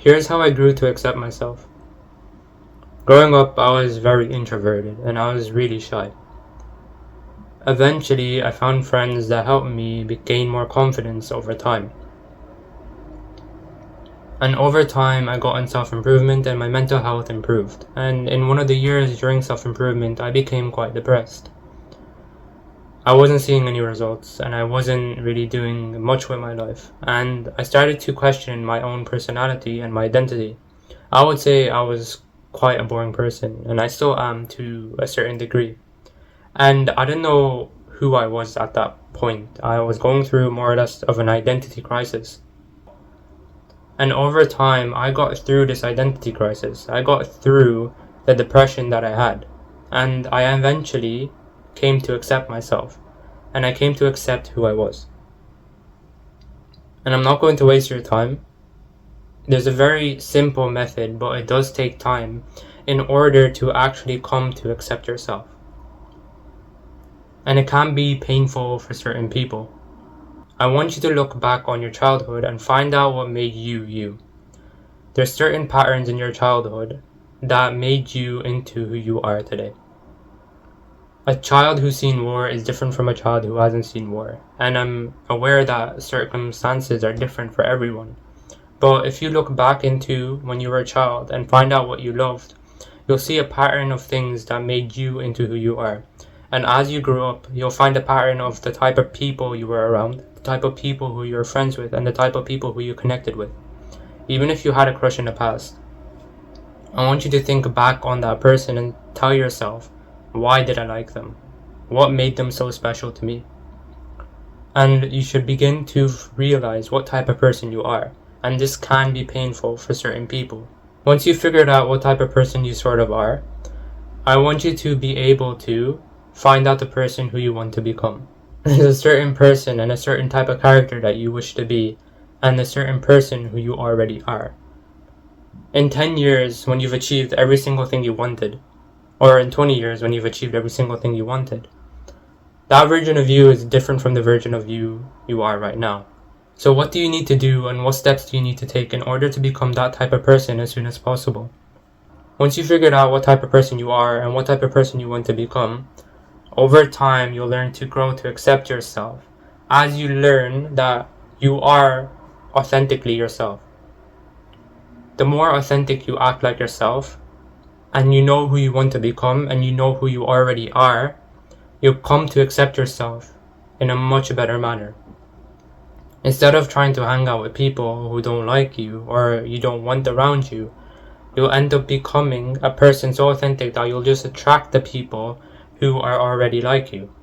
Here's how I grew to accept myself. Growing up, I was very introverted and I was really shy. Eventually, I found friends that helped me gain more confidence over time. And over time, I got in self-improvement and my mental health improved. And in one of the years during self-improvement, I became quite depressed. I wasn't seeing any results and I wasn't really doing much with my life. And I started to question my own personality and my identity. I would say I was quite a boring person, and I still am to a certain degree. And I didn't know who I was at that point. I was going through more or less of an identity crisis. And over time, I got through this identity crisis. I got through the depression that I had. And I eventually came to accept myself. And I came to accept who I was. And I'm not going to waste your time. There's a very simple method, but it does take time in order to actually come to accept yourself. And it can be painful for certain people. I want you to look back on your childhood and find out what made you you. There's certain patterns in your childhood that made you into who you are today. A child who's seen war is different from a child who hasn't seen war. And I'm aware that circumstances are different for everyone. But if you look back into when you were a child and find out what you loved, you'll see a pattern of things that made you into who you are. And as you grow up, you'll find a pattern of the type of people you were around, the type of people who you're friends with, and the type of people who you connected with. Even if you had a crush in the past, I want you to think back on that person and tell yourself, why did I like them? What made them so special to me? And you should begin to realize what type of person you are. And this can be painful for certain people. Once you've figured out what type of person you sort of are, I want you to be able to find out the person who you want to become. There's a certain person and a certain type of character that you wish to be, and a certain person who you already are. In 10 years, when you've achieved every single thing you wanted, or in 20 years when you've achieved every single thing you wanted, that version of you is different from the version of you are right now. So what do you need to do and what steps do you need to take in order to become that type of person as soon as possible? Once you've figured out what type of person you are and what type of person you want to become, over time you'll learn to grow to accept yourself as you learn that you are authentically yourself. The more authentic you act like yourself, and you know who you want to become and you know who you already are, you'll come to accept yourself in a much better manner. Instead of trying to hang out with people who don't like you or you don't want around you, you'll end up becoming a person so authentic that you'll just attract the people who are already like you.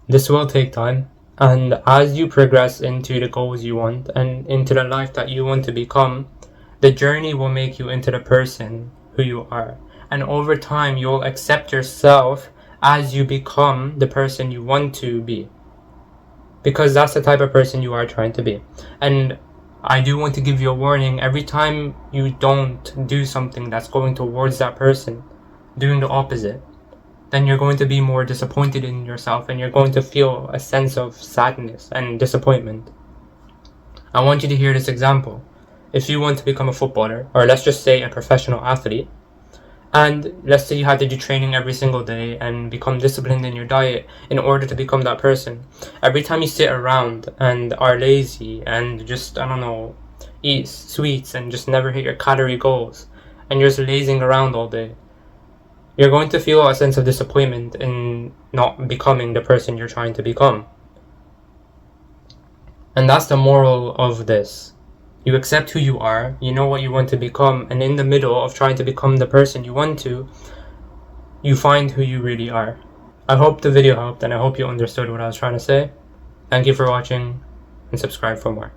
This will take time, and as you progress into the goals you want and into the life that you want to become, the journey will make you into the person who you are. And over time, you'll accept yourself as you become the person you want to be. Because that's the type of person you are trying to be. And I do want to give you a warning. Every time you don't do something that's going towards that person, doing the opposite, then you're going to be more disappointed in yourself and you're going to feel a sense of sadness and disappointment. I want you to hear this example. If you want to become a footballer, or let's just say a professional athlete, and let's say you had to do training every single day and become disciplined in your diet in order to become that person. Every time you sit around and are lazy and just, eat sweets and just never hit your calorie goals, and you're just lazing around all day, you're going to feel a sense of disappointment in not becoming the person you're trying to become. And that's the moral of this. You accept who you are, you know what you want to become, and in the middle of trying to become the person you want to, you find who you really are. I hope the video helped, and I hope you understood what I was trying to say. Thank you for watching, and subscribe for more.